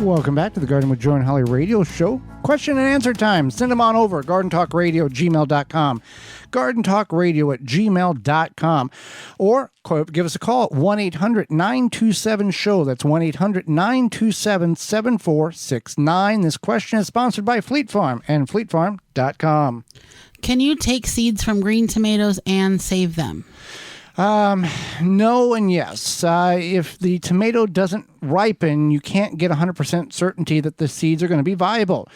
Welcome back to the Garden with Joy and Holly radio show. Question and answer time. Send them on over. GardenTalkRadio@gmail.com. GardenTalkRadio@gmail.com. Or give us a call at 1-800-927-SHOW. That's 1-800-927-7469. This question is sponsored by Fleet Farm and FleetFarm.com. Can you take seeds from green tomatoes and save them? No and yes. If the tomato doesn't ripen, you can't get 100% certainty that the seeds are going to be viable.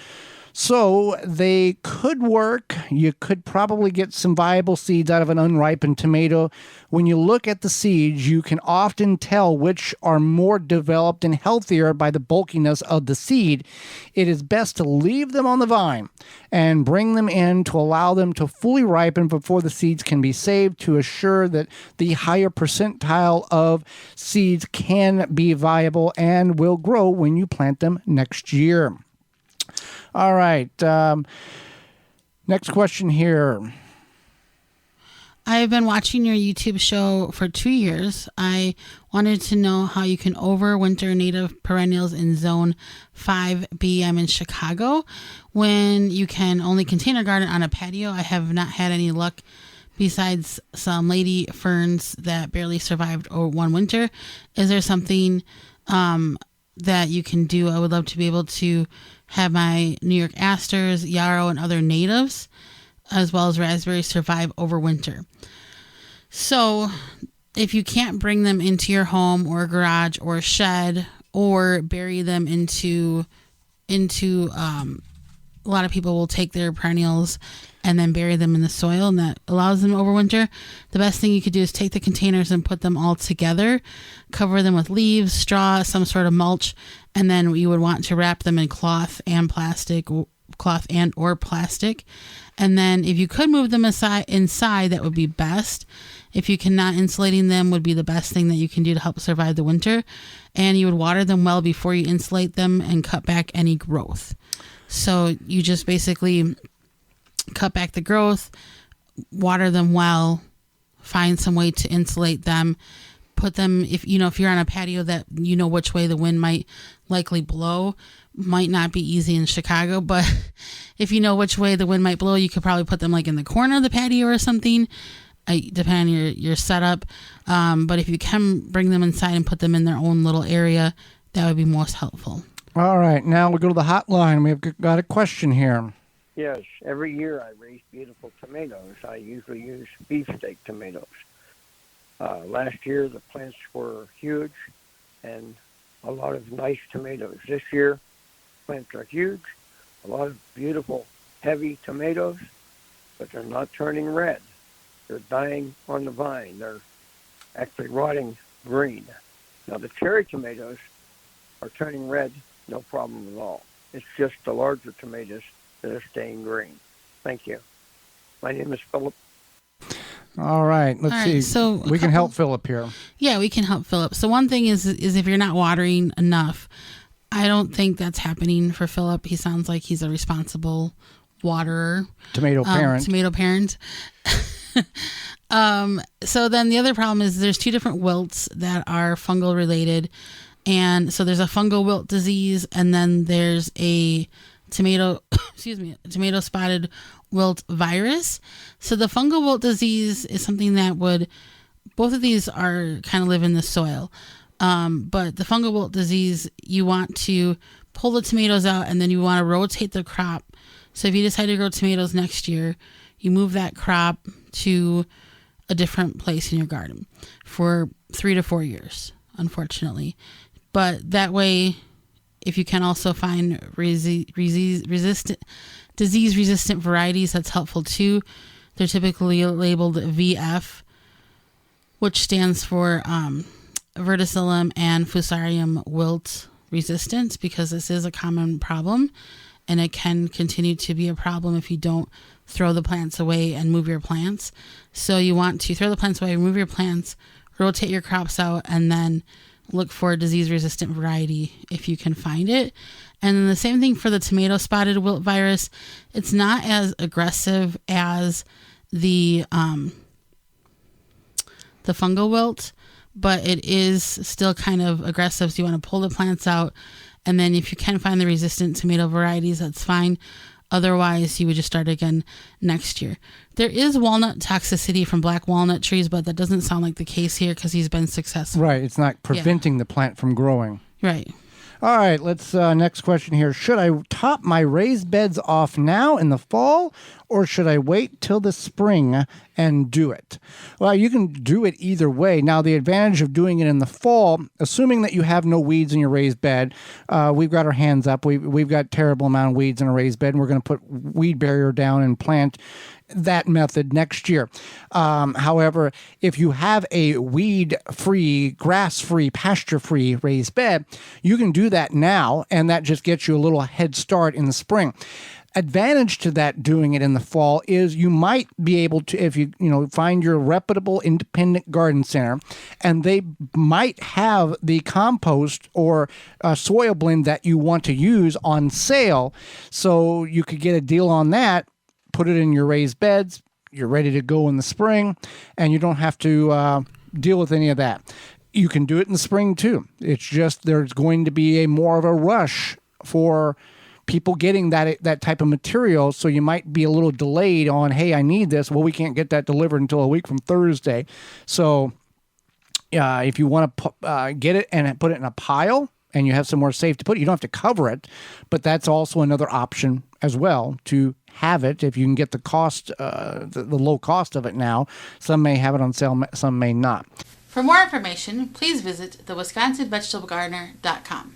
So they could work. You could probably get some viable seeds out of an unripened tomato. When you look at the seeds, you can often tell which are more developed and healthier by the bulkiness of the seed. It is best to leave them on the vine and bring them in to allow them to fully ripen before the seeds can be saved, to assure that the higher percentile of seeds can be viable and will grow when you plant them next year. All right. Next question here. I've been watching your YouTube show for 2 years. I wanted to know how you can overwinter native perennials in Zone 5B. I'm in Chicago. When you can only contain a garden on a patio, I have not had any luck besides some lady ferns that barely survived one winter. Is there something that you can do? I would love to be able to have my New York asters, yarrow, and other natives, as well as raspberries, survive over winter. So if you can't bring them into your home or garage or shed, or bury them into a lot of people will take their perennials and then bury them in the soil, and that allows them to overwinter. The best thing you could do is take the containers and put them all together, cover them with leaves, straw, some sort of mulch, and then you would want to wrap them in cloth and or plastic. And then if you could move them inside, that would be best. If you cannot, insulating them would be the best thing that you can do to help survive the winter. And you would water them well before you insulate them and cut back any growth. So you just basically cut back the growth, water them well, find some way to insulate them, put them, if you're on a patio that you know which way the wind might likely blow. Might not be easy in Chicago, but if you know which way the wind might blow, you could probably put them like in the corner of the patio or something, depending on your setup. But if you can bring them inside and put them in their own little area, that would be most helpful. All right, now we'll go to the hotline. We've got a question here. Yes, every year I raise beautiful tomatoes. I usually use beefsteak tomatoes. Last year the plants were huge and a lot of nice tomatoes. This year plants are huge, a lot of beautiful heavy tomatoes, but they're not turning red. They're dying on the vine. They're actually rotting green. Now the cherry tomatoes are turning red, no problem at all. It's just the larger tomatoes that are staying green. Thank you. My name is Philip. All right, let's see. So we can help Philip here. Yeah, we can help Philip. So one thing is if you're not watering enough, I don't think that's happening for Philip. He sounds like he's a responsible waterer. Tomato parent. So then the other problem is there's two different wilts that are fungal related. And so there's a fungal wilt disease, and then there's a tomato spotted wilt virus. So the fungal wilt disease is something that both of these are kind of live in the soil. But the fungal wilt disease, you want to pull the tomatoes out and then you want to rotate the crop. So if you decide to grow tomatoes next year, you move that crop to a different place in your garden for 3 to 4 years, unfortunately. But that way, if you can also find disease-resistant varieties, that's helpful too. They're typically labeled VF, which stands for verticillum and fusarium wilt resistance, because this is a common problem, and it can continue to be a problem if you don't throw the plants away and move your plants. So you want to throw the plants away, remove your plants, rotate your crops out, and then look for a disease-resistant variety if you can find it. And then the same thing for the tomato spotted wilt virus. It's not as aggressive as the fungal wilt, but it is still kind of aggressive. So you want to pull the plants out And then if you can find the resistant tomato varieties, that's fine. Otherwise, you would just start again next year. There is walnut toxicity from black walnut trees, but that doesn't sound like the case here because he's been successful. Right. It's not preventing the plant from growing. Right. All right, let's next question here. Should I top my raised beds off now in the fall, or should I wait till the spring and do it? Well, you can do it either way. Now, the advantage of doing it in the fall, assuming that you have no weeds in your raised bed, we've got our hands up. We've got terrible amount of weeds in a raised bed, and we're going to put weed barrier down and plant that method next year. However, if you have a weed-free, grass-free, pasture-free raised bed, you can do that now, and that just gets you a little head start in the spring. Advantage to that doing it in the fall is you might be able to, if you find your reputable independent garden center, and they might have the compost or soil blend that you want to use on sale, so you could get a deal on that. Put it in your raised beds, you're ready to go in the spring, and you don't have to deal with any of that. You can do it in the spring too. It's just there's going to be more of a rush for people getting that type of material, so you might be a little delayed on, hey, I need this. Well, we can't get that delivered until a week from Thursday. So if you want to get it and put it in a pile, and you have somewhere safe to put it, you don't have to cover it, but that's also another option as well to have it if you can get the cost, the low cost of it now. Some may have it on sale, some may not. For more information, please visit thewisconsinvegetablegardener.com.